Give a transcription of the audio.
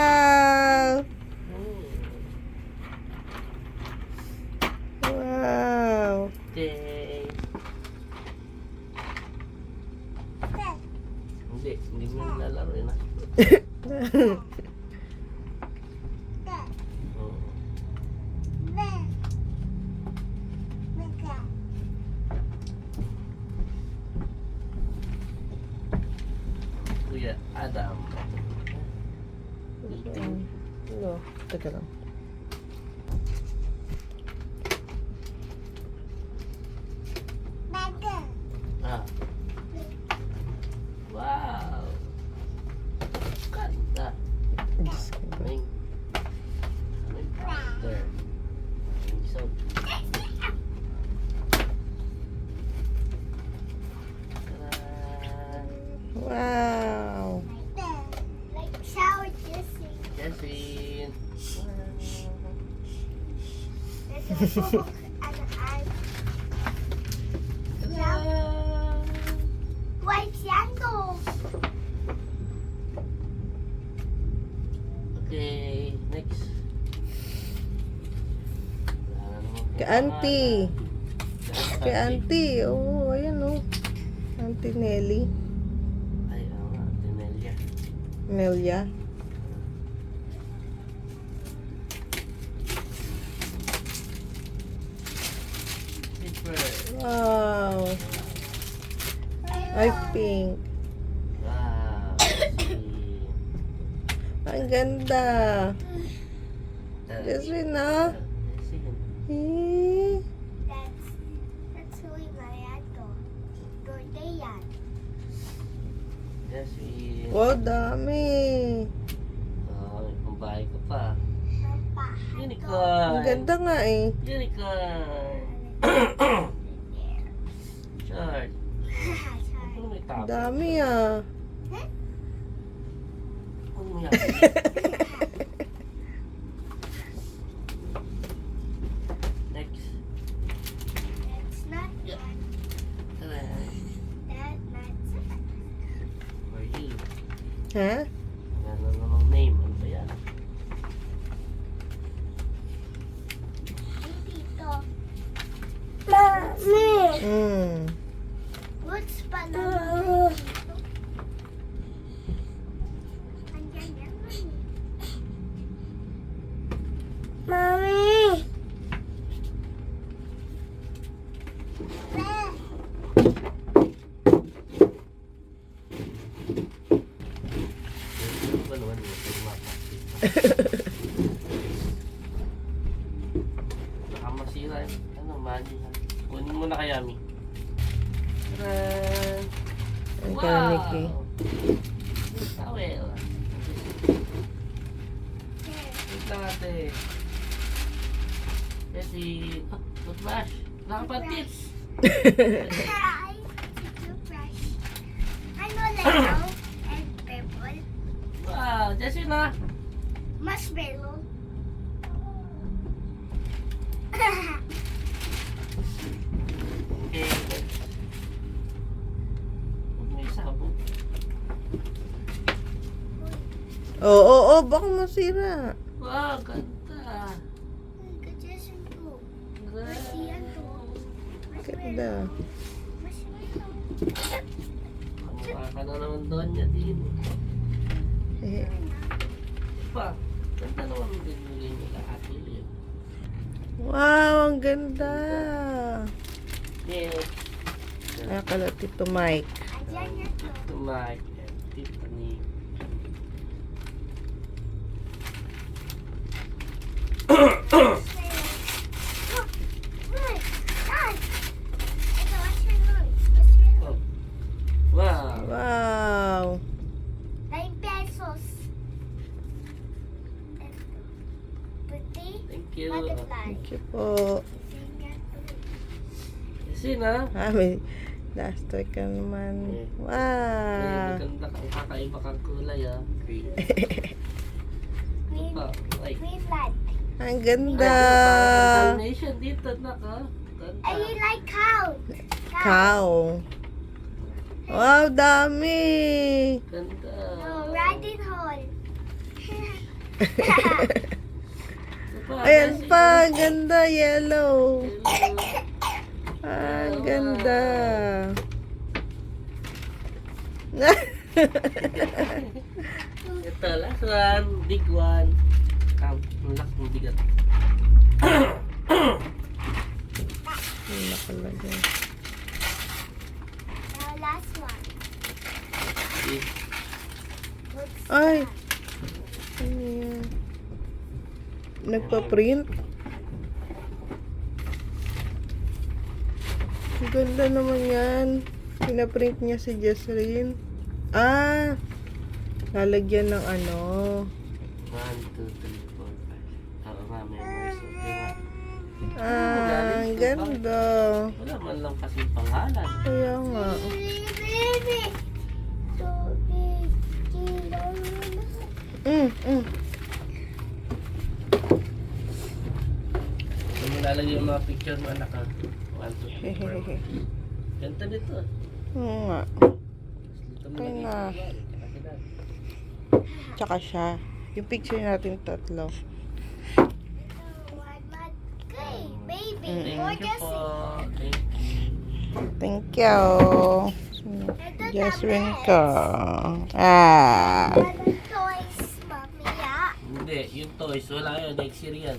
Wow! Wow! Okay. Hindi mo nilalaro yun ah. Oo. Kuya Adam. Ano? Teka lang. Ah. Wow. Ganda. Diyos ko ba? May powder. May soap. Ta-da! Wow! Jessie. Okay, next. Wala na naman po Kay auntie. pangalan. Kay auntie. Oo, ayan o. Auntie Nelly. Ay, oo nga, Tinelia. Nelia. Zipper. Wow! Ay, pink. Wow. Jessie. Ang ganda. Jessie na. Jessie. Eh. Jessie. Wow, dami. Oh, may pambahay ka pa. Ang Unicorn. ganda nga eh. Unicorn. Short. Ano may tabo? Dami ah. Ano may Next. Tara. For you. Ha? Ano namang name? Ano ba yan? Mm. What's banana? Mommy. Ano ba naman yun? Pero mapasok. Baka masira yun. Ano, mali ha. Kunin mo na kaya, Mi. Tara! Ang kalamig eh. Towel. Wait lang ate. Kasi, toothbrush. Wala ka pa tips. Ano Lego and purple? Wow, Jessie na. Marshmallow. Okay. Huwag may sabog. Oo, baka masira. Wow, ganda. Kajasan ko. Masiyan to. Ganda. Marshmallow. Kamukha ka na naman doon niya din. Eh, Pa, ganda naman ang binili niya lahat yun. wow, ang ganda. Yes. Nakakala Tito Mike. Ayan na to. To Mike and Tiffany. Oh. Wow. Wow. 9 pesos. Puti. Thank you. Butterfly. Thank you po. Kasi na. May last toy ka naman. Eh, Wow. maganda kang kakaiba kang kulay ah. Green. Green, Pa, like, green light. Ang ganda. Dalmatian dito, naka. Ganda. And you like cow. Cow. Wow, dami. Ganda. No, riding horse. Ito pa, Ayan kasi- pa, ang ganda, yellow. Hello. Ang ganda. Ito, last one. Big one. Count. Ang laking bigat. Nakalagay. Now last one. Okay. What's Ay. that? Ano yan? Nagpa-print? Ang ganda naman yan. Pinaprint niya si Jesseline. Ah! Lalagyan ng ano. 1, 2, 3, 4, 5. Oo nga, memories. Okay nga. Ah, ang ganda. Wala man lang kasing pangalan. Kaya nga. Baby. So big. Mm. Kung mo lalagay yung mga picture mo, anak, ha? 1, 2, 3, 4. Ganda nito. Oo nga. Dito mo Kaya lagay nga. sa wall. Kakakilan. Tsaka siya. Yung picture natin tatlo. Baby. Mm. Or Thank you just po. Thank you. Thank you. Jesseline ko. Ah. toys, mommy. Yeah. Hindi, yung toys, wala yun. Next year yan.